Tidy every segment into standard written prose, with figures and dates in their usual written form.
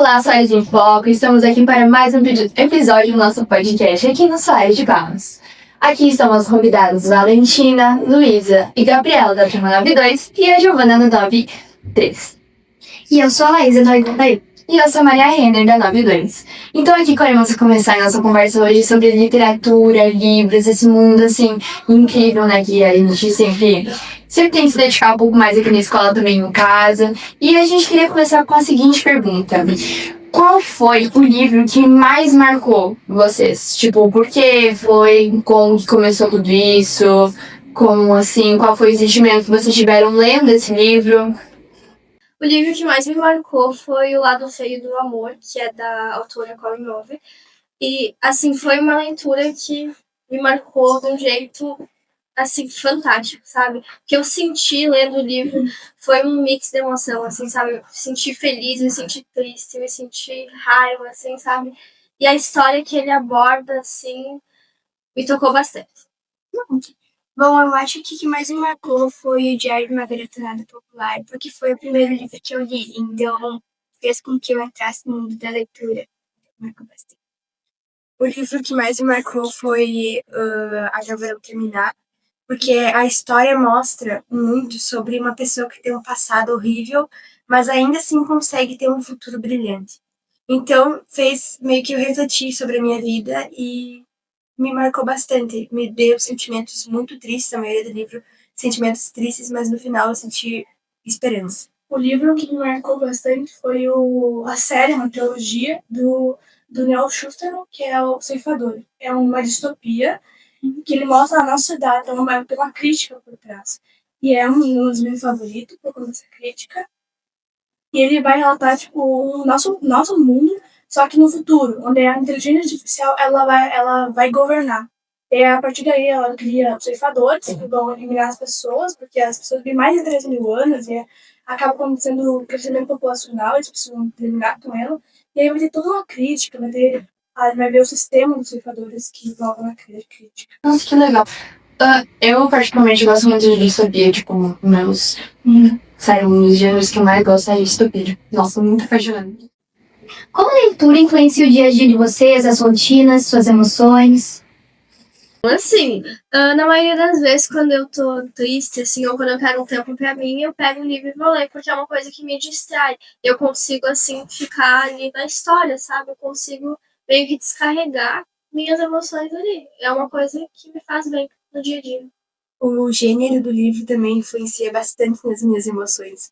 Olá, Soares em Foco! Estamos aqui para mais um episódio do nosso podcast aqui no Soares de Barros. Aqui estão os convidados Valentina, Luísa e Gabriela da turma 92 e a Giovana da 93. E eu sou a Laísa da 81. E eu sou a Maria Renner da 92. Então aqui queremos começar a nossa conversa hoje sobre literatura, livros, esse mundo assim incrível, né, que a gente sempre tem que se dedicar um pouco mais aqui na escola também em casa. E a gente queria começar com a seguinte pergunta: qual foi o livro que mais marcou vocês? Tipo, por que foi, como que começou tudo isso? Como assim, qual foi o sentimento que vocês tiveram lendo esse livro? O livro que mais me marcou foi O Lado Feio do Amor, que é da autora Colleen Hoover. E, assim, foi uma leitura que me marcou de um jeito, assim, fantástico, sabe? O que eu senti lendo o livro foi um mix de emoção, assim, sabe? Me senti feliz, me senti triste, me senti raiva, assim, sabe? E a história que ele aborda, assim, me tocou bastante. Bom, eu acho que o que mais me marcou foi o Diário de uma Garotada Popular, porque foi o primeiro livro que eu li, então fez com que eu entrasse no mundo da leitura. Marcou bastante. O livro que mais me marcou foi Agora Terminar, porque a história mostra muito sobre uma pessoa que tem um passado horrível, mas ainda assim consegue ter um futuro brilhante. Então, fez meio que eu refletir sobre a minha vida e me marcou bastante. Me deu sentimentos muito tristes, a maioria do livro, sentimentos tristes, mas no final eu senti esperança. O livro que me marcou bastante foi a série, uma trilogia do Neil Shusterman, que é o Ceifador. É uma distopia que ele mostra a nossa idade, tem uma crítica por trás. E é um dos meus favoritos, por conta dessa crítica. E ele vai relatar, tipo, o nosso mundo, só que no futuro, onde a inteligência artificial ela vai governar. E a partir daí ela cria os ceifadores, que vão eliminar as pessoas, porque as pessoas vivem mais de 3 mil anos e acaba acontecendo um crescimento populacional, eles precisam terminar com ela. E aí vai ter toda uma crítica, vai ver o sistema dos ceifadores que envolve na crítica. Nossa, que legal. Eu particularmente gosto muito de distopia, tipo, sério, um dos gêneros que eu mais gosto é distopia. Nossa, muito apaixonante. Como a leitura influencia o dia a dia de vocês, as rotinas, suas emoções? Assim, na maioria das vezes, quando eu tô triste, assim, ou quando eu quero um tempo pra mim, eu pego um livro e vou ler, porque é uma coisa que me distrai. Eu consigo, assim, ficar ali na história, sabe? Eu consigo meio que descarregar minhas emoções ali. É uma coisa que me faz bem no dia a dia. O gênero do livro também influencia bastante nas minhas emoções.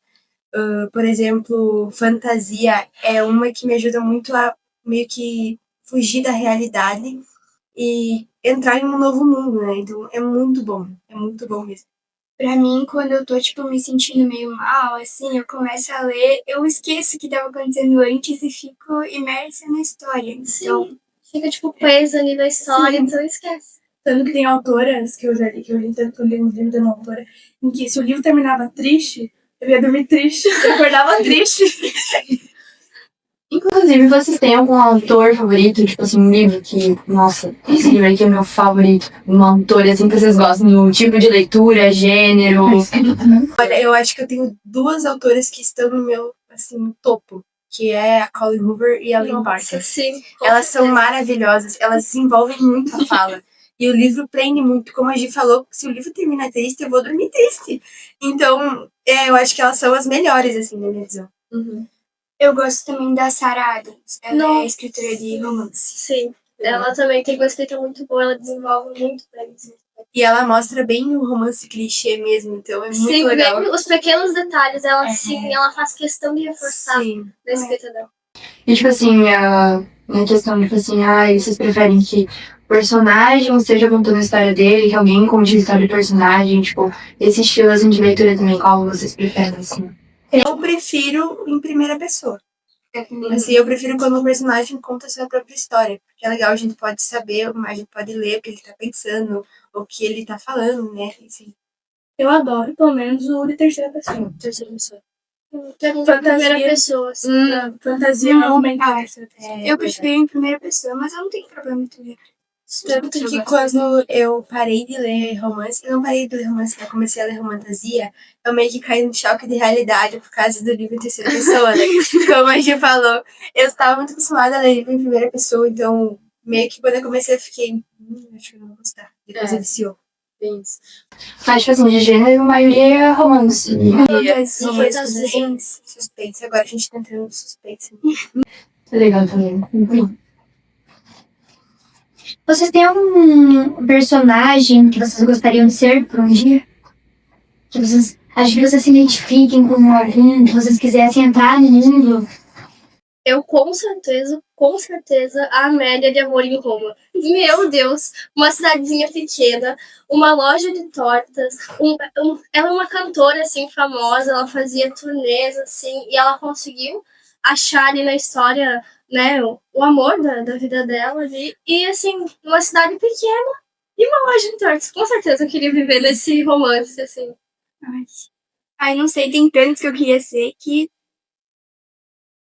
Por exemplo, fantasia é uma que me ajuda muito a meio que fugir da realidade e entrar em um novo mundo, né? Então é muito bom mesmo. Pra mim, quando eu tô, tipo, me sentindo meio mal, assim, eu começo a ler, eu esqueço o que tava acontecendo antes e fico imersa na história. Então, fica, tipo, presa ali na história, sim. então esquece. Tanto que tem autoras que eu já li, que eu li um livro de uma autora, em que se o livro terminava triste, eu ia dormir triste, eu acordava triste. Inclusive, vocês têm algum autor favorito? Tipo assim, um livro que, nossa, esse livro aqui é meu favorito. Um autor assim que vocês gostam, no tipo de leitura, gênero. Olha, eu acho que eu tenho duas autoras que estão no meu, assim, topo, que é a Colleen Hoover e a Lynn Parker. Sim, elas são maravilhosas, elas desenvolvem muito a fala. E o livro prende muito, como a Gi falou, se o livro termina triste, eu vou dormir triste. Então, eu acho que elas são as melhores, assim, na minha visão. Uhum. Eu gosto também da Sarah Adams, ela é escritora de romance. Sim, ela também tem uma escrita muito boa, ela desenvolve muito bem. E ela mostra bem o romance clichê mesmo, então é muito legal. Sim, os pequenos detalhes, ela ela faz questão de reforçar na escrita dela. E tipo assim, a questão, tipo assim, vocês preferem que o personagem esteja contando a história dele, que alguém conte a história do personagem, tipo, esse estilo assim de leitura também, qual vocês preferem, assim? Eu prefiro em primeira pessoa. Assim, eu prefiro quando o personagem conta a sua própria história, porque é legal, a gente pode saber, a gente pode ler o que ele tá pensando, o que ele tá falando, né, assim. Eu adoro, pelo menos, o de terceira pessoa. Primeira pessoa, assim. Fantasia normalmente. Eu prefiro em primeira pessoa, mas eu não tenho problema também. Tanto que quando eu parei de ler romance, eu não parei de ler romance, eu comecei a ler fantasia, eu meio que caí no choque de realidade por causa do livro em terceira pessoa, né? Como a gente falou, eu estava muito acostumada a ler livro em primeira pessoa, então meio que quando eu comecei eu fiquei, acho que eu não vou gostar. Depois eu viciou. Bem isso. Mas, tipo assim, de gênero, a maioria é romance. Fantasia, suspense. Agora a gente tá entrando no suspense. Legal também. Vocês têm algum personagem que vocês gostariam de ser por um dia? Que vocês acham que vocês se identifiquem com alguém, que vocês quisessem entrar no mundo? Eu com certeza, a Amélia de Amor em Roma. Meu Deus, uma cidadezinha pequena, uma loja de tortas, ela é uma cantora, assim, famosa, ela fazia turnês, assim, e ela conseguiu achar ali na história, né, o amor da vida dela ali, e, assim, uma cidade pequena e uma loja de tortas. Com certeza eu queria viver nesse romance, assim. Ai, não sei, tem tantos que eu queria ser que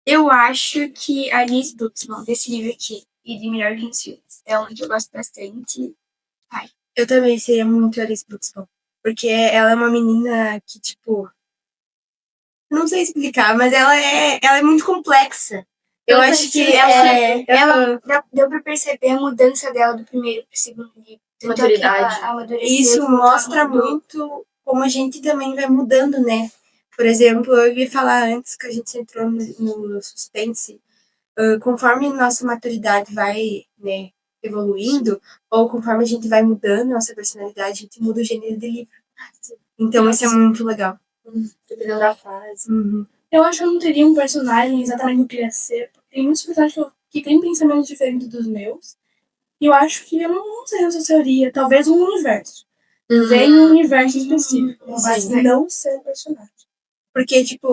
eu acho que a Alice Buxbaum, desse livro aqui, e de Melhor que os Filmes, é um que eu gosto bastante. Ai, eu também seria muito Alice Buxbaum, porque ela é uma menina que, tipo, não sei explicar, mas ela é muito complexa. Eu acho que ela deu pra perceber a mudança dela do primeiro pro segundo livro. Maturidade. Isso mostra muito como a gente também vai mudando, né? Por exemplo, eu ia falar antes que a gente entrou no suspense, conforme nossa maturidade vai, né, evoluindo, ou conforme a gente vai mudando nossa personalidade, a gente muda o gênero de livro. Então isso é muito legal. Dependendo da fase. Eu acho que eu não teria um personagem exatamente que eu queria ser. Tem muitos personagens que têm pensamentos diferentes dos meus. E eu acho que eu não sei se eu seria. Talvez um universo. Vem um universo específico. Mas não ser um personagem. Porque, tipo,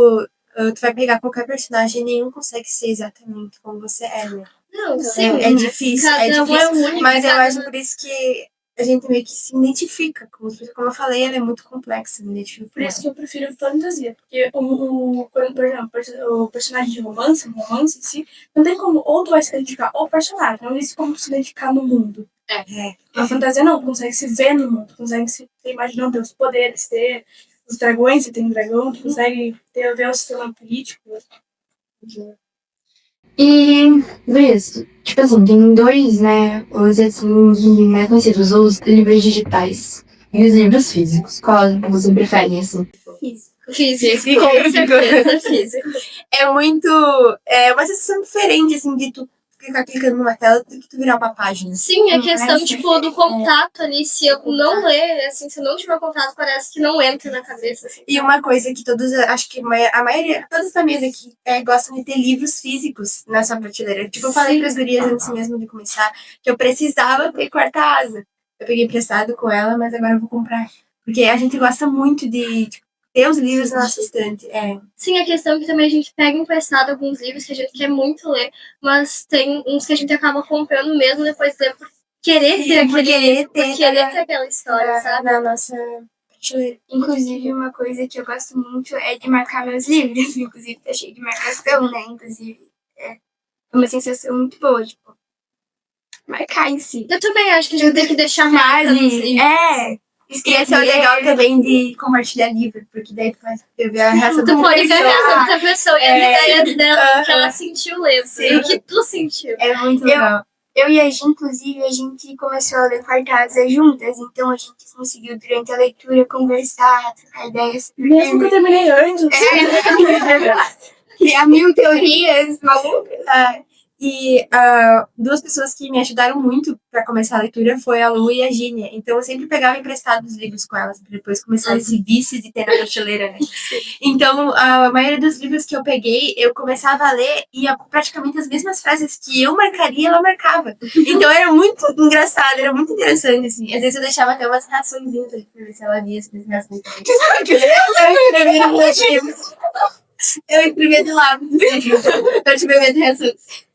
tu vai pegar qualquer personagem e nenhum consegue ser exatamente como você é, né? Não, sim. É difícil, Cada um é único, mas eu cada acho por isso que a gente meio que se identifica. Como eu falei, ela é muito complexa, me identifico. Por isso que eu prefiro fantasia. Porque, por exemplo, o personagem de romance, um romance em si, não tem como ou tu vai se identificar ao personagem, não existe como tu se identificar no mundo. A fantasia não, tu consegue se ver no mundo, tu consegue se imaginar os poderes, ter os dragões, você tem um dragão, tu consegue ver o sistema político. E, Luiz, tipo assim, tem dois, né, os assim, mais conhecidos, os livros digitais e os livros físicos. Qual você prefere, assim? Físico, com certeza, físico. É muito... É uma sensação diferente, assim, de tu ficar clicando numa tela do que tu virar uma página. Sim, a questão, tipo, do contato ali, se eu não ler, assim, se eu não tiver contato, parece que não entra na cabeça. Assim. E uma coisa que todos, acho que a maioria, todas da mesa aqui, gostam de ter livros físicos na sua prateleira. Tipo, eu falei pras gurias antes mesmo de começar, que eu precisava ter quarta asa. Eu peguei emprestado com ela, mas agora eu vou comprar. Porque a gente gosta muito de, tipo, ter os livros na nossa estante. Sim, a questão é que também a gente pega emprestado alguns livros que a gente quer muito ler, mas tem uns que a gente acaba comprando mesmo depois de ler por querer ter aquele livro, por querer ter aquela história, sabe? Na nossa prateleira. Inclusive, uma coisa que eu gosto muito é de marcar meus livros. Inclusive, tá cheio de marcação, né? Inclusive, é uma sensação muito boa, tipo, marcar em si. Eu também acho que a gente tem que deixar marca nos livros. E esse é o legal também de compartilhar livro, porque daí tu vai ver a reação Tu da pode ver a pessoa. reação da pessoa e as ideias dela, que ela sentiu lendo, e o que tu sentiu. É muito legal. Eu e a Gi, inclusive, a gente começou a ler quarta juntas, então a gente conseguiu, durante a leitura, conversar, trocar ideias. Mesmo que eu terminei antes. Criar mil teorias malucas. E duas pessoas que me ajudaram muito para começar a leitura foi a Lu e a Gínia. Então eu sempre pegava emprestado os livros com elas, para depois começar esse vício de ter na prateleira, né? Então a maioria dos livros que eu peguei, eu começava a ler e praticamente as mesmas frases que eu marcaria, ela marcava. Então era muito engraçado, era muito interessante, assim. Às vezes eu deixava até umas reaçõezinhas ali pra ver se ela via as minhas reações. Eu escrevia de lado, eu escrevia de reações.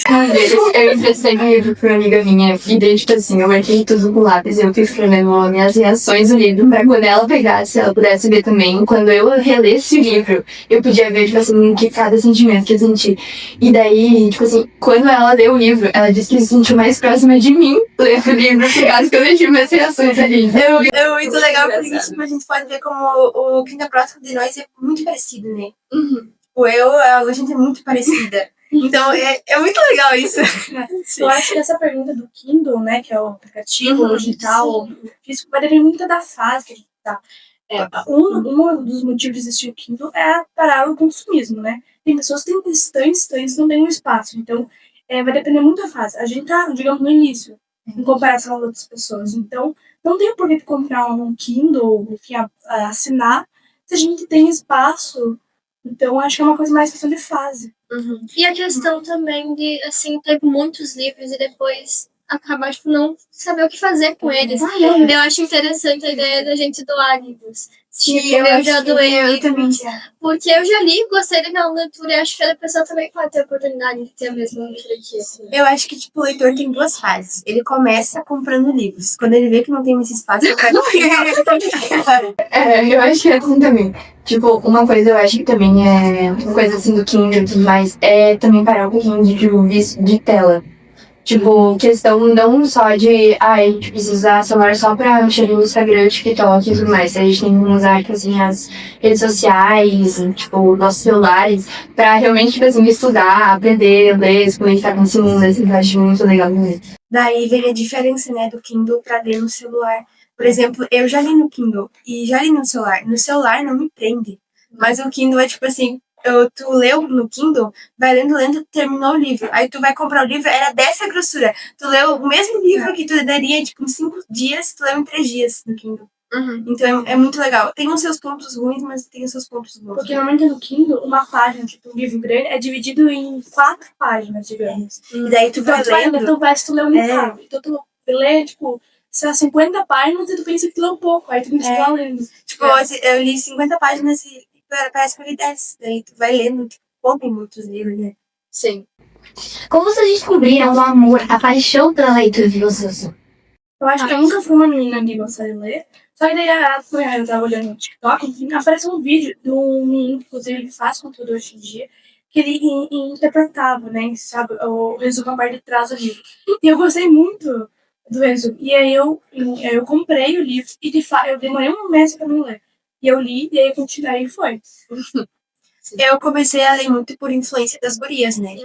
Uma vez eu emprestei um livro pra uma amiga minha e daí, tipo assim, eu marquei tudo com lápis e eu fui escrevendo minhas reações no livro pra quando ela pegasse, ela pudesse ver também. Quando eu relesse o livro, eu podia ver, tipo assim, que cada sentimento que eu senti. E daí, tipo assim, quando ela leu o livro, ela disse que se sentiu mais próxima de mim lendo o livro, por causa que eu deixei minhas reações ali. É muito legal porque tipo, a gente pode ver como o Quem tá próximo de nós é muito parecido, né? A gente é muito parecida. Então, é muito legal isso. Eu acho que essa pergunta do Kindle, né, que é o aplicativo, o digital, ou o físico, vai depender muito da fase que a gente tá. Um dos motivos de existir o Kindle é parar o consumismo, né? Tem pessoas que têm estantes, não tem um espaço. Então, vai depender muito da fase. A gente tá, digamos, no início, em comparação a outras pessoas. Então, não tem por que comprar um Kindle, enfim, assinar, se a gente tem espaço. Então, acho que é uma coisa mais questão de fase. E a questão também de, assim, ter muitos livros e depois acabar, tipo, não saber o que fazer com eles. Eu acho interessante a ideia da gente doar livros. Tipo, eu já doei livros. Porque eu já li, gostei daquela leitura e acho que a pessoa também pode ter a oportunidade de ter a mesma leitura que eu. Eu acho que, tipo, o leitor tem duas fases. Ele começa comprando livros. Quando ele vê que não tem mais espaço, ele vai Eu acho que é assim também. Tipo, uma coisa eu acho que também é uma coisa assim do Kindle e tudo mais, é também parar um pouquinho de vício de tela. Tipo, questão não só de, a gente precisa usar celular só pra mexer no Instagram, TikTok e tudo mais. A gente tem que usar, tipo assim, as redes sociais, tipo, nossos celulares, pra realmente, tipo assim, estudar, aprender, ler, se conectar com esse mundo, assim, que eu acho muito legal mesmo. Daí vem a diferença, né, do Kindle pra ler no celular. Por exemplo, eu já li no Kindle e já li no celular. No celular não me prende. Mas o Kindle é tipo assim, tu leu no Kindle, vai lendo, terminou o livro. Aí tu vai comprar o livro, era dessa grossura. Tu leu o mesmo livro que tu daria, tipo, em 5 dias, tu leu em 3 dias no Kindle. Então é muito legal. Tem os seus pontos ruins, mas tem os seus pontos bons. Porque normalmente no Kindle, uma página, tipo um livro grande, é dividido em 4 páginas, digamos. E daí tu vai lendo. Então parece que tu leu muito rápido. Então tu lê, tipo, se é 50 páginas e tu pensa que tu leu pouco. Aí tu continua lendo. Tipo, eu li 50 páginas e parece que eu li 10. Daí tu vai lendo, tipo, compra muitos livros, né? Sim. Como vocês descobriram o amor, a paixão pela leitura de vocês? Eu acho que eu nunca fui uma menina que gostaria de ler. Só que daí eu tava olhando no TikTok, enfim, apareceu um vídeo de um menino, inclusive ele faz conteúdo hoje em dia, que ele interpretava, né, sabe, o resumo a parte de trás do livro. E eu gostei muito do resumo. E aí eu comprei o livro e de fato eu demorei um mês pra me ler. E eu li, e aí eu continuei e foi. Eu comecei a ler muito por influência das gurias, né?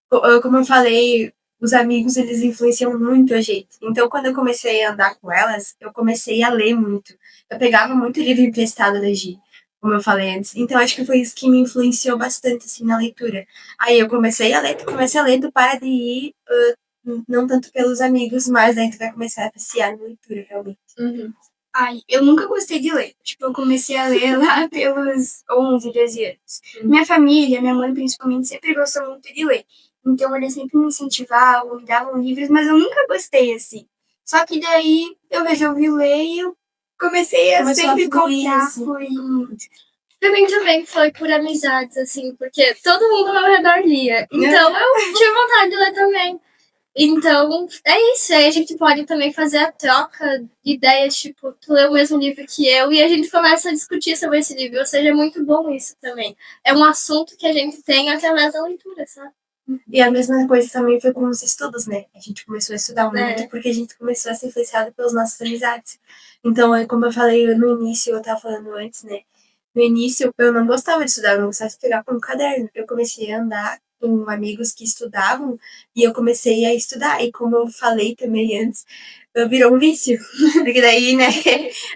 Como eu falei, os amigos, eles influenciam muito a gente. Então, quando eu comecei a andar com elas, eu comecei a ler muito. Eu pegava muito livro emprestado da Gi, como eu falei antes. Então, acho que foi isso que me influenciou bastante, assim, na leitura. Aí eu comecei a ler, tu para de ir, não tanto pelos amigos, mas aí tu vai começar a apreciar na leitura, realmente. Ai, eu nunca gostei de ler. Tipo, eu comecei a ler lá pelos 11, 12 anos. Minha família, minha mãe principalmente, sempre gostou muito de ler. Então, eles sempre me incentivavam, me davam livros, mas eu nunca gostei, assim. Só que daí, eu resolvi ler e eu comecei a sempre comprar. Pra mim também foi por amizades, assim, porque todo mundo ao meu redor lia. Então, eu tive vontade de ler também. Então, é isso. Aí a gente pode também fazer a troca de ideias, tipo, tu lê o mesmo livro que eu e a gente começa a discutir sobre esse livro. Ou seja, é muito bom isso também. É um assunto que a gente tem através da leitura, sabe? E a mesma coisa também foi com os estudos, né? A gente começou a estudar muito porque a gente começou a ser influenciado pelas nossas amizades. Então, como eu falei no início, eu tava falando antes, né? No início, eu não gostava de estudar, eu não gostava de pegar com um caderno. Eu comecei a andar com amigos que estudavam e eu comecei a estudar. E como eu falei também antes, virou um vício. Porque daí, né,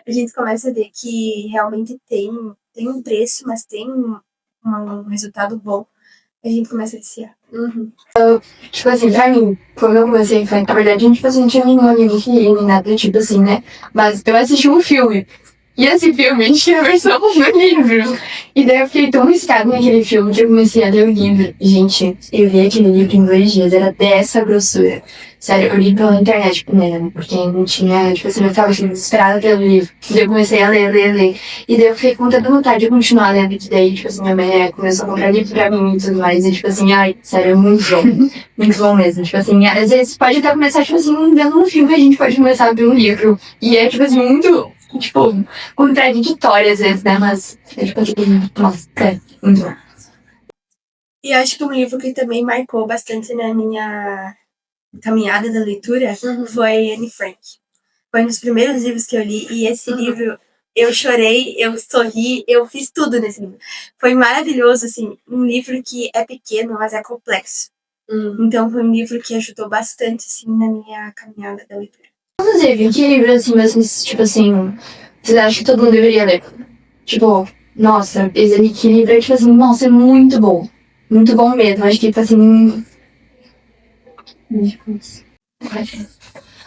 a gente começa a ver que realmente tem um preço, mas tem um resultado bom. A gente começa a viciar. Tipo assim, pra mim, como eu comecei, na verdade, tipo assim, não tinha nenhum amigo que ia, nem nada, tipo assim, né? Mas eu assisti um filme. E esse filme tinha a versão do livro. E daí eu fiquei tão viciada naquele filme que eu comecei a ler o livro. Gente, eu li aquele livro em 2 dias, era dessa grossura. Sério, eu li pela internet primeiro, porque não tinha, tipo assim, eu tava desesperada pelo livro. Daí eu comecei a ler. E daí eu fiquei com tanta vontade de continuar lendo. E daí, tipo assim, minha mãe começou a comprar livro pra mim e tudo mais. E tipo assim, ai, sério, é muito bom. Muito bom mesmo. Tipo assim, às vezes pode até começar, tipo assim, vendo um filme, a gente pode começar a ver um livro. E é, tipo assim, muito, tipo, contraditório às vezes, né? Mas é tipo assim, nossa, é muito bom. E acho que um livro que também marcou bastante na minha caminhada da leitura foi Anne Frank. Foi um dos primeiros livros que eu li, e esse livro, eu chorei, eu sorri, eu fiz tudo nesse livro. Foi maravilhoso, assim, um livro que é pequeno, mas é complexo. Então foi um livro que ajudou bastante, assim, na minha caminhada da leitura. Inclusive, que livro, assim, vocês, tipo assim, vocês acham que todo mundo deveria ler? Tipo, nossa, que livro é, tipo assim, nossa, é muito bom. Muito bom mesmo, acho que, tipo assim...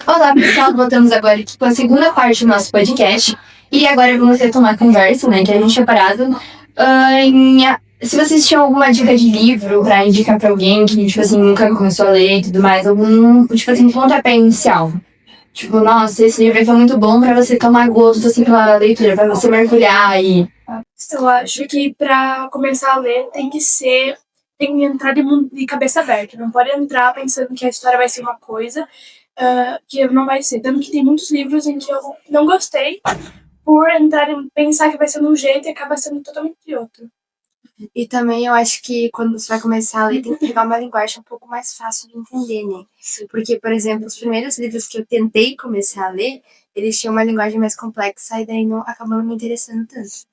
Olá, pessoal, voltamos agora aqui com a segunda parte do nosso podcast. E agora vamos retomar a conversa, né, que a gente tinha parado. Se vocês tinham alguma dica de livro pra indicar pra alguém que, tipo assim, nunca começou a ler e tudo mais, algum, tipo assim, pontapé inicial. Tipo, nossa, esse livro foi muito bom pra você tomar gosto, assim, pela leitura, pra você mergulhar e... Eu acho que pra começar a ler tem que entrar de cabeça aberta. Não pode entrar pensando que a história vai ser uma coisa que não vai ser. Tanto que tem muitos livros em que eu não gostei por entrar e pensar que vai ser de um jeito e acaba sendo totalmente de outro. E também eu acho que quando você vai começar a ler, tem que pegar uma linguagem um pouco mais fácil de entender, né? Porque, por exemplo, os primeiros livros que eu tentei começar a ler, eles tinham uma linguagem mais complexa e daí não acabou não me interessando tanto.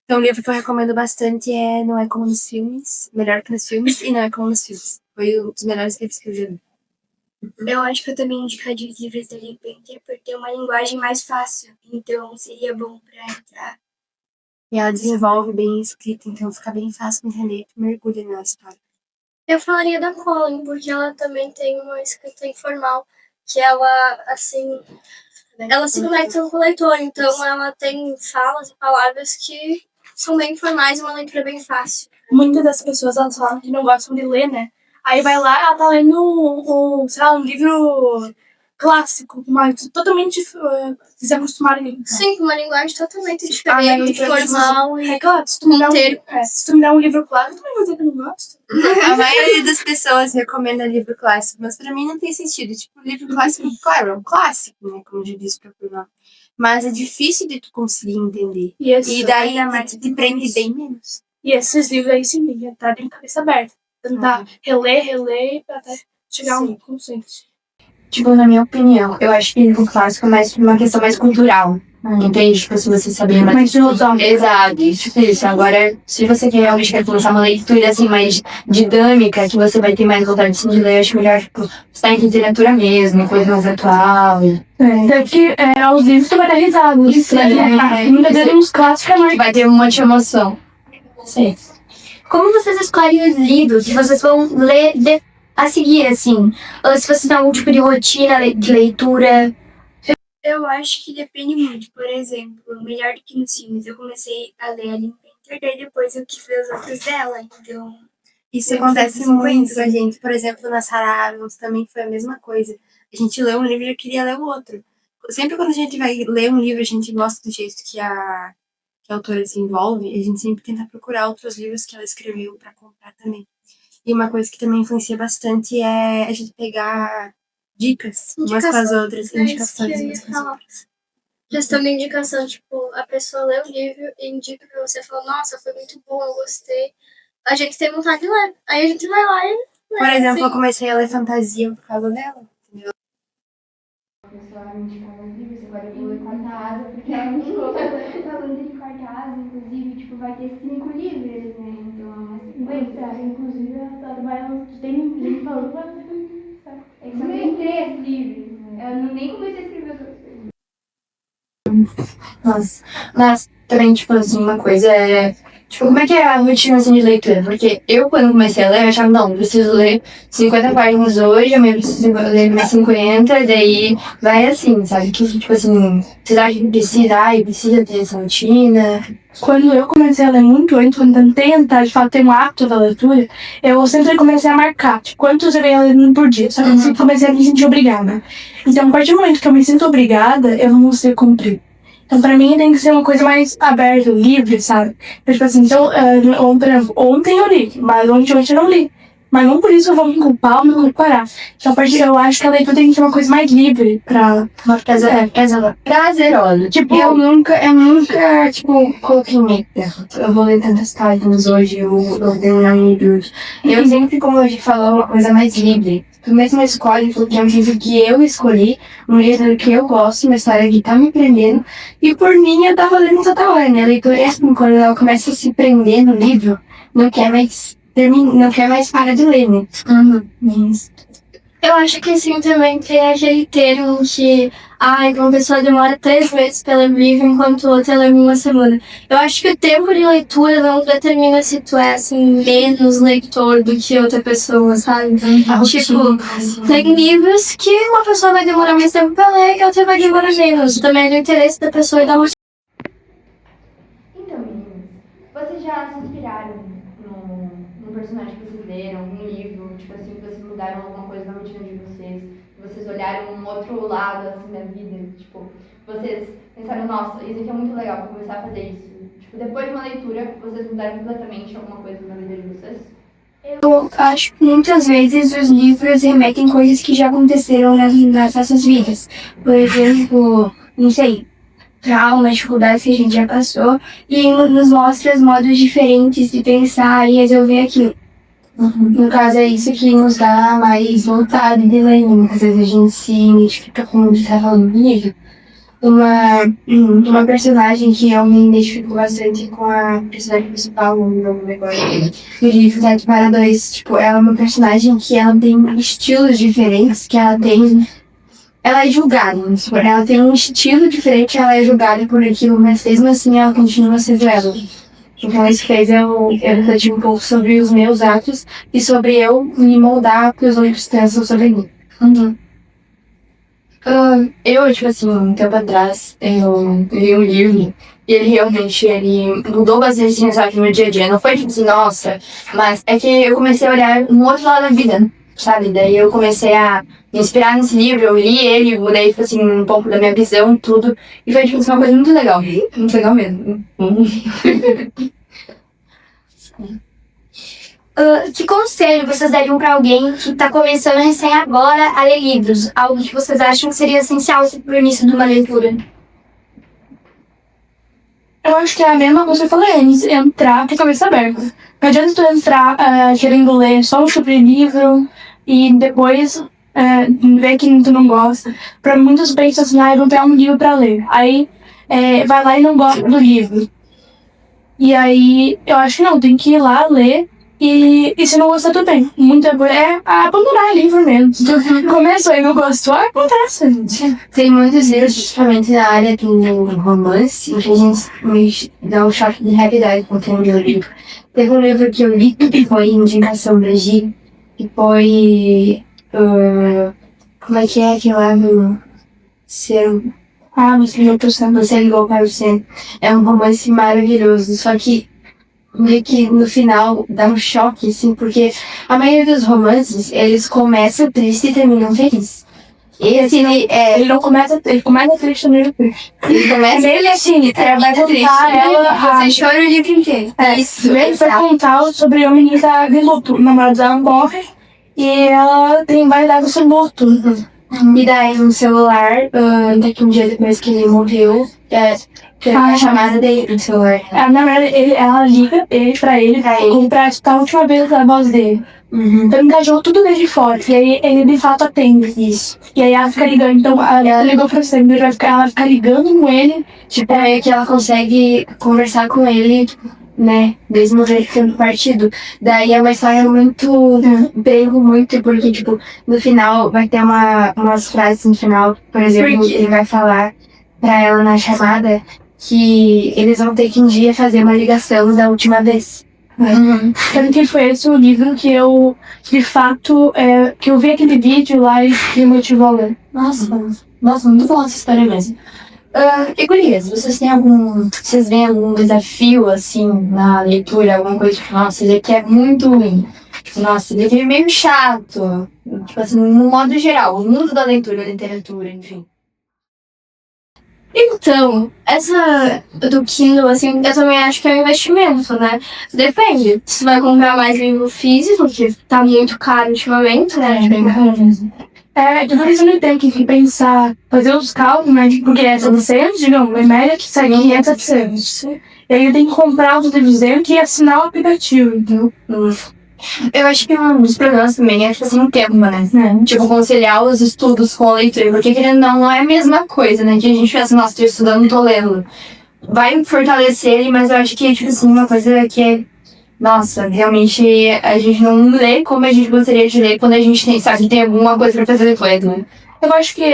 Então, um livro que eu recomendo bastante é Não É Como nos Filmes, Melhor que nos Filmes, e Não É Como nos Filmes. Foi um dos melhores livros que eu já li. Eu acho que eu também indicaria os livros da Lia Painter por ter uma linguagem mais fácil. Então, seria bom pra entrar. E ela desenvolve bem escrita, então fica bem fácil de entender e mergulha na história. Eu falaria da Colin, porque ela também tem uma escrita informal, que ela, assim, ela se conecta com o leitor, então ela tem falas e palavras que são bem informais e uma leitura bem fácil. Muitas das pessoas, elas falam que não gostam de ler, né? Aí vai lá, ela tá lendo sei lá, um livro clássico, mas totalmente desacostumado a ler. Sim, uma linguagem totalmente diferente, formal e claro, se tu me dá um livro clássico, eu também vou dizer que eu não gosto. A maioria das pessoas recomenda livro clássico, mas pra mim não tem sentido. Tipo, livro clássico, claro, é um clássico, né? Como já disse o próprio nome. Mas é difícil de tu conseguir entender. E daí te prende bem menos. E esses livros aí sim, tem que estar de cabeça aberta. Tentar reler até chegar a um consenso. Tipo, na minha opinião, eu acho que livro clássico é mais uma questão mais cultural. Entende? Tipo, se você saber mais filosófico. Exato, tipo isso. Agora, se você realmente quer começar uma leitura assim mais dinâmica, que você vai ter mais vontade assim, de ler, acho melhor, tipo, estar em literatura mesmo, coisa mais atual. Tanto que os livros tu vai dar risada. Isso, muitas vezes uns clássicos Que vai ter um monte de emoção. Sim. Como vocês escolhem os livros que vocês vão ler a seguir, assim? Ou se vocês têm algum tipo de rotina de leitura? Eu acho que depende muito. Por exemplo, Melhor do que nos Filmes, eu comecei a ler a Lia Painter, daí depois eu quis ler os outros dela, então... Isso acontece muito com a gente. Por exemplo, na Sarah Adams também foi a mesma coisa. A gente leu um livro e já queria ler o outro. Sempre quando a gente vai ler um livro, a gente gosta do jeito que a autora desenvolve, a gente sempre tenta procurar outros livros que ela escreveu para comprar também. E uma coisa que também influencia bastante é a gente pegar dicas umas com as outras, indicações umas com as outras. Questão de indicação, tipo, a pessoa lê o livro e indica pra você, fala, nossa, foi muito bom, eu gostei. A gente tem vontade de ler. Aí a gente vai lá e lê. Por exemplo, eu comecei a ler fantasia por causa dela. A pessoa me indicava os livros, agora eu vou ler Quarta Asa, porque ela me indicou. Falando de Quarta Asa, inclusive, tipo, vai ter 5 livros, né? Então é uma sequência. Inclusive, ela trabalha, tem falando pra É que só tem 3 livros, né? Eu nem comecei a escrever as outras coisas. Nossa, mas também, tipo assim, uma coisa é Tipo, como é que é a rotina assim, de leitura? Porque eu, quando comecei a ler, eu achava, não, preciso ler 50 páginas hoje, amanhã preciso ler mais 50, e daí vai assim, sabe? Que, tipo assim, você acha que precisa ter essa rotina? Quando eu comecei a ler muito antes, quando eu tentei entrar, de fato, ter um hábito da leitura, eu sempre comecei a marcar, tipo, quantos eu ia lendo por dia. Só que eu sempre comecei a me sentir obrigada. Então, a partir do momento que eu me sinto obrigada, eu não vou ser cumprir. Então, pra mim, tem que ser uma coisa mais aberta, livre, sabe? Eu, tipo assim, então, por exemplo, ontem eu li, mas ontem eu não li. Mas não por isso eu vou me culpar ou me comparar. Então, eu acho que a leitura tem que ser uma coisa mais livre pra... Prazerosa. Tipo, eu nunca, tipo, coloquei meta. Eu vou ler tantas páginas hoje, eu vou terminar um livro hoje. Eu sempre, como a gente falou, uma coisa mais livre. Tu mesmo escolhe, porque é um livro que eu escolhi, um livro que eu gosto, uma história que tá me prendendo. E por mim, eu tava lendo toda hora, né? A leitura é assim, quando ela começa a se prender no livro, não quer mais parar de ler, né? Eu acho que sim, também tem aquele termo que uma pessoa demora 3 meses pra ler um livro, enquanto outra lê em uma semana. Eu acho que o tempo de leitura não determina se tu é, assim, menos leitor do que outra pessoa, sabe? Tipo, tem livros que uma pessoa vai demorar mais tempo pra ler e a outra vai demorar menos. Também é do interesse da pessoa e da rotina. Então, meninas, vocês já se inspiraram no personagem que vocês leram, algum livro, tipo assim, que vocês mudaram alguma coisa na rotina de vocês olharam um outro lado, assim, da vida, tipo, vocês pensaram, nossa, isso aqui é muito legal, vou começar a fazer isso. Tipo, depois de uma leitura, vocês mudaram completamente alguma coisa na vida de vocês? Eu acho que muitas vezes os livros remetem coisas que já aconteceram nas nossas vidas. Por exemplo, não sei, traumas, dificuldades que a gente já passou, e nos mostra modos diferentes de pensar e resolver aquilo. No caso, é isso que nos dá mais vontade de ler. Muitas vezes a gente se identifica, como a gente tá falando no livro, uma personagem que eu me identifico bastante com a personagem principal, o nome agora, do livro Teto para Dois. Tipo, ela é uma personagem que ela tem estilos diferentes, ela é julgada, ela tem um estilo diferente, ela é julgada por aquilo, mas mesmo assim ela continua sendo ela. Então isso fez eu refletir um pouco sobre os meus atos e sobre eu me moldar para os outros pensam sobre mim. Eu, tipo assim, um tempo atrás, eu li um livro e ele mudou bastante assim, sabe, no meu dia a dia. Não foi tipo assim, nossa, mas é que eu comecei a olhar um outro lado da vida, sabe? Daí eu comecei a me inspirar nesse livro, eu li ele, mudei, tipo assim, um pouco da minha visão, tudo. E foi, tipo assim, uma coisa muito legal mesmo. Que conselho vocês dariam para alguém que está começando recém agora a ler livros? Algo que vocês acham que seria essencial para o início de uma leitura? Eu acho que é a mesma coisa que eu falei antes, entrar com a cabeça aberta. Não adianta tu entrar querendo ler só um sobre livro e depois ver que tu não gosta. Para muitos pensam assim, eu vou pegar um livro para ler. Aí vai lá e não gosta do livro. E aí eu acho que não, tem que ir lá ler. E se não gostar, tudo bem. Muita coisa é abandonar o livro mesmo. Começou e não gostou, acontece, gente. Tem muitos livros, principalmente na área do romance, que a gente dá um choque de realidade com o livro. Teve um livro que eu li, que foi Indicação da Gi, que foi... como é que é aquilo lá do... Você ligou pro centro. Você ligou para o centro. É um romance maravilhoso, só que meio que no final dá um choque, assim, porque a maioria dos romances, eles começam tristes e terminam felizes. Esse, ele começa triste no livro triste. Ele começa ele assim, vai contar ela... Você chora o livro inteiro. Isso, ele vai contar sobre uma menina que tá de luto. O namorado dela morre e ela vai dar o seu luto. E daí no celular, daqui um dia depois que ele morreu, a chamada dele no celular. Na verdade, ela liga pra ele pra escutar a última vez a voz dele. Então engajou tudo desde fora. E aí ele de fato atende isso. E aí ela fica ligando. Então ela ligou pra você, ela fica ligando com ele. Tipo, é que ela consegue conversar com ele, né? Mesmo ele tendo partido. Daí é uma história muito. Pego muito, porque, tipo, no final vai ter umas frases no final, por exemplo, ele vai falar pra ela na chamada que eles vão ter que um dia fazer uma ligação da última vez. Tanto que foi esse o livro que eu, de fato, que eu vi aquele vídeo lá e me motivou a ler. Nossa, muito boa essa história mesmo. E gurias, vocês veem algum desafio, assim, na leitura? Alguma coisa tipo, nossa, isso aqui é muito ruim. Nossa, isso aqui é meio chato. Tipo assim, no modo geral, o mundo da leitura, da literatura, enfim. Então, essa do Kindle, assim, eu também acho que é um investimento, né? Depende. Se vai comprar mais livro físico, que tá muito caro ultimamente, né? De vez em quando tem que pensar, fazer os cálculos, né? Porque é 700, digamos, em média que sai 500, 700. E aí tem que comprar os livros dentro e assinar o aplicativo, então. Eu acho que um dos problemas também é, tipo assim, o tempo, né? Tipo, conciliar os estudos com a leitura. Porque, querendo ou não é a mesma coisa, né? Que a gente pensa, nossa, tô estudando, não tô lendo. Vai fortalecer ele, mas eu acho que é, tipo assim, uma coisa que é... Nossa, realmente, a gente não lê como a gente gostaria de ler quando a gente tem, sabe, tem alguma coisa pra fazer depois, né? Eu acho que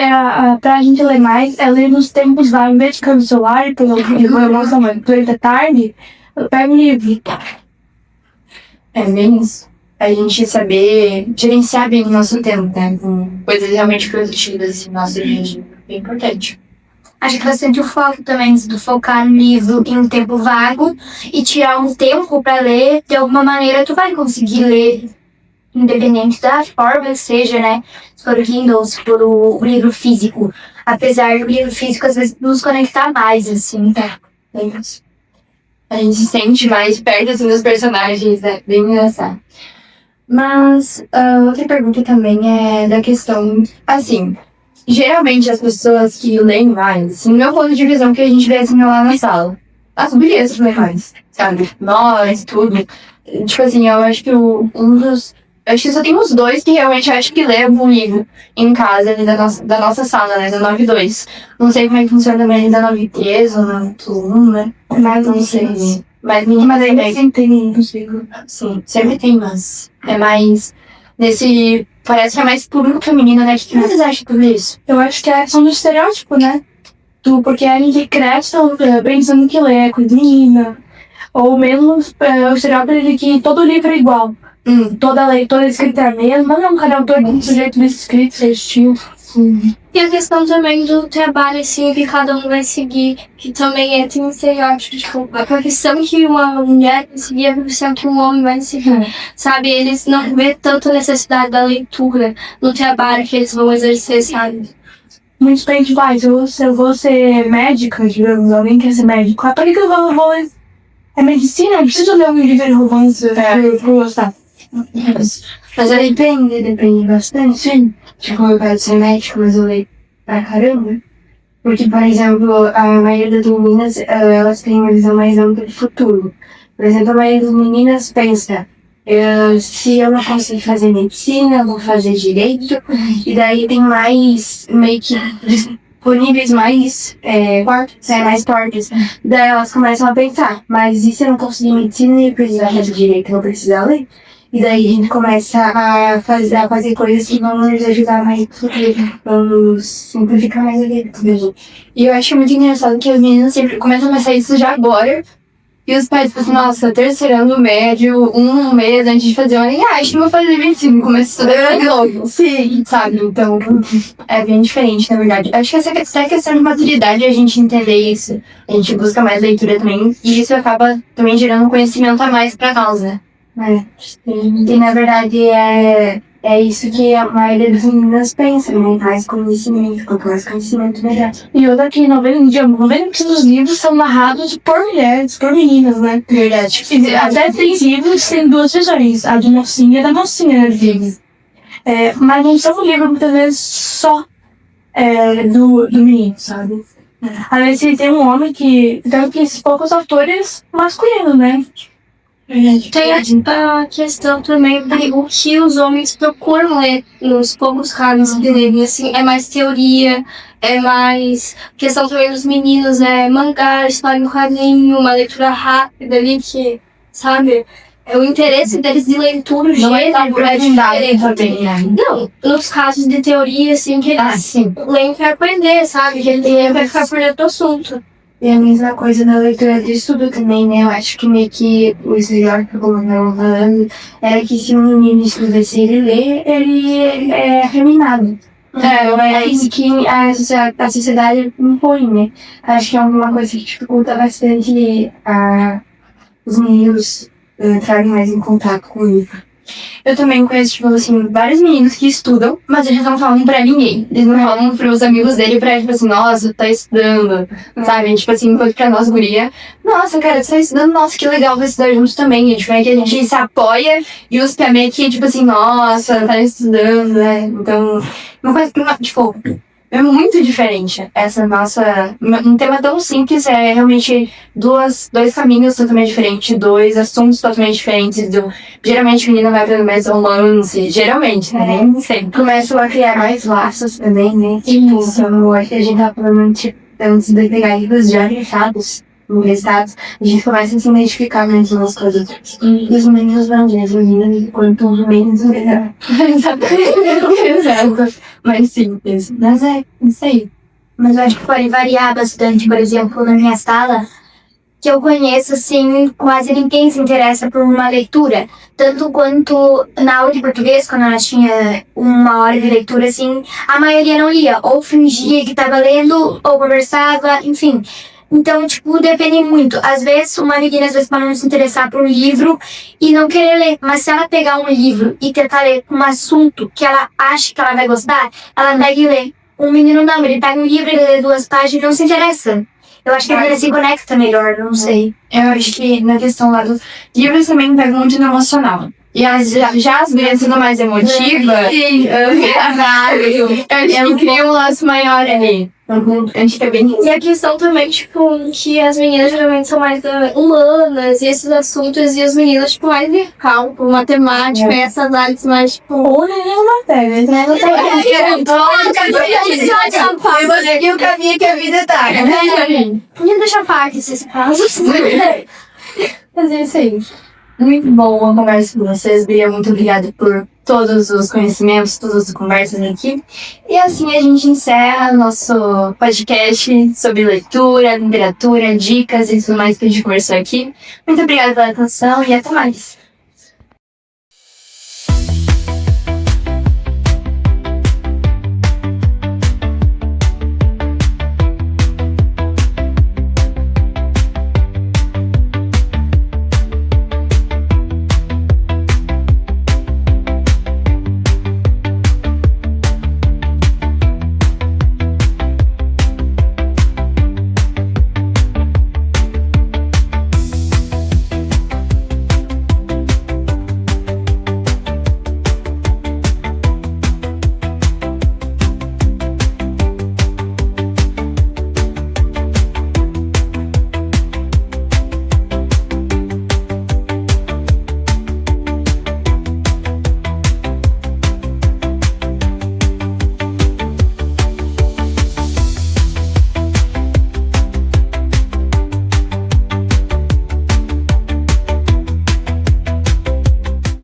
pra gente ler mais é ler nos tempos lá, em vez de ficar no celular, durante a tarde, eu pego um livro. É bem isso. A gente saber gerenciar bem o nosso tempo, né? Com coisas realmente produtivas, assim, nosso dia a dia. Bem importante. Acho que bastante o foco também, do focar no livro em um tempo vago e tirar um tempo pra ler, de alguma maneira tu vai conseguir ler, independente da forma que seja, né? Se for o Kindle, se for o livro físico. Apesar do livro físico às vezes nos conectar mais, assim, tá? É isso. A gente se sente mais perto assim, dos personagens, é bem engraçado. Mas outra pergunta também é da questão, assim, geralmente as pessoas que leem mais, assim, no meu ponto de visão que a gente vê assim lá na sala, as gurias leem mais, sabe? Nós, tudo. Tipo assim, eu acho que acho que só tem uns dois que realmente acho que levam um livro em casa ali da nossa sala, né? Da 92. Não sei como é que funciona também da 93 ou 91, né? Mas não sei. Mas Ainda sempre tem livro. Sim, sempre tem, mas é mais nesse... Parece que é mais público feminino, né? O que vocês acham tudo isso? Eu acho que é questão do estereótipo, né? Porque a gente cresce pensando que ler é coisa de menina. Ou mesmo o estereótipo de que todo livro é igual. Toda escrita é a mesma. Não, cada autor tem um jeito de escrita, seu estilo. E a questão também do trabalho, assim, que cada um vai seguir, que também entra em estereótipo, tipo, a profissão que uma mulher vai seguir, a profissão que um homem vai seguir, sabe? Eles não vê tanta necessidade da leitura no trabalho que eles vão exercer, sabe? Muitos países faz, eu vou ser médica, digamos, alguém quer ser médico. Para que eu vou é medicina, eu preciso ler um livro de romance pra gostar. Mas aí depende bastante, sim. Tipo, eu quero ser médico, mas eu leio pra caramba. Porque, por exemplo, a maioria das meninas, elas têm uma visão mais ampla do futuro. Por exemplo, a maioria das meninas pensa, se eu não conseguir fazer medicina, eu vou fazer direito. E daí tem mais, meio que disponíveis mais portas. Daí elas começam a pensar, mas e se eu não conseguir medicina e precisar de direito, eu vou precisar ler? E daí a gente começa a fazer coisas que vão nos ajudar mais no futuro, vamos simplificar mais a vida mesmo. E eu acho muito engraçado que as meninas sempre começam a pensar isso já agora. E os pais ficam assim, nossa, terceirando médio, um mês antes de fazer, eu nem acho que vou fazer medicina, começo a estudar logo. Sim, sabe? Então, é bem diferente, na verdade. Acho que essa é questão de maturidade, a gente entender isso. A gente busca mais leitura também, e isso acaba também gerando conhecimento a mais pra nós, né? E na verdade é isso que a maioria das meninas pensa, né? Mais conhecimento, quanto mais conhecimento melhor. E outra que 90% dos livros são narrados por mulheres, por meninas, né? Verdade. E até tem livros que tem duas versões, a de mocinha e da mocinha, né? Mas não são livros muitas vezes só do menino, sabe? Às vezes tem um homem que tem poucos autores masculinos, né? Tem a questão também do que os homens procuram ler nos poucos raros que leem, assim, é mais teoria, é mais questão também dos meninos, mangá, história em quadrinho, uma leitura rápida ali que, sabe, o interesse deles de leitura, o gênero é diferente. Não, nos casos de teoria, assim, que eles leem pra aprender, sabe, que ele tem pra ficar por dentro do assunto. E a mesma coisa na leitura de estudo também, né? Eu acho que meio que o estereótipo, como eu estava falando, era que se um menino estuda, se ele lê, ele é afeminado. É isso que a sociedade impõe, né? Acho que é uma coisa que dificulta bastante os meninos entrarem mais em contato com o livro. Eu também conheço, tipo assim, vários meninos que estudam, mas eles não falam pra ninguém. Eles não falam pros amigos dele pra, tipo assim, nossa, tá estudando, sabe? Tipo assim, enquanto pra nós, guria, nossa, cara, você tá estudando, nossa, que legal, vai estudar junto também. E, tipo, é que a gente se apoia e os PA que, tipo assim, nossa, tá estudando, né? Então, uma coisa que, tipo, é muito diferente essa nossa... Um tema tão simples é realmente dois caminhos totalmente diferentes, dois assuntos totalmente diferentes. Geralmente o menino vai pra mais romance, geralmente, né? Nem sempre. Começam a criar mais laços também, né? Tipo, como a gente tá falando, tipo, antes de pegar livros já fechados, estados, a gente começa a se identificar menos umas com as outras. E os meninos vão ver as meninas enquanto os meninos melhor. Exato. Mais simples. Mas é isso aí. Mas eu acho que pode variar bastante, por exemplo, na minha sala, que eu conheço, assim, quase ninguém se interessa por uma leitura. Tanto quanto na aula de português, quando ela tinha uma hora de leitura, assim, a maioria não lia. Ou fingia que estava lendo, ou conversava, enfim. Então, tipo, depende muito. Às vezes, uma menina, às vezes, pode não se interessar por um livro e não querer ler. Mas se ela pegar um livro e tentar ler um assunto que ela acha que ela vai gostar, ela pega e lê. Um menino não, ele pega um livro, ele lê 2 páginas e não se interessa. Eu acho que ele se conecta melhor, não sei. Eu acho que na questão lá dos livros também pega muito no emocional. E já as gurias sendo mais emotivas, eu crio um laço maior ali. Acho que é bem isso. E a questão também, tipo, que as meninas geralmente são mais humanas e esses assuntos, e os meninos, tipo, mais de cálculo, matemática, e essa análise mais, tipo... Ou nenhuma matéria, né? E o caminho que a vida tá. Podia deixar parte esses casos. Mas é isso aí. Muito bom a conversa com vocês, Bia. Muito obrigada por todos os conhecimentos, todas as conversas aqui. E assim a gente encerra nosso podcast sobre leitura, literatura, dicas e tudo mais que a gente conversou aqui. Muito obrigada pela atenção e até mais.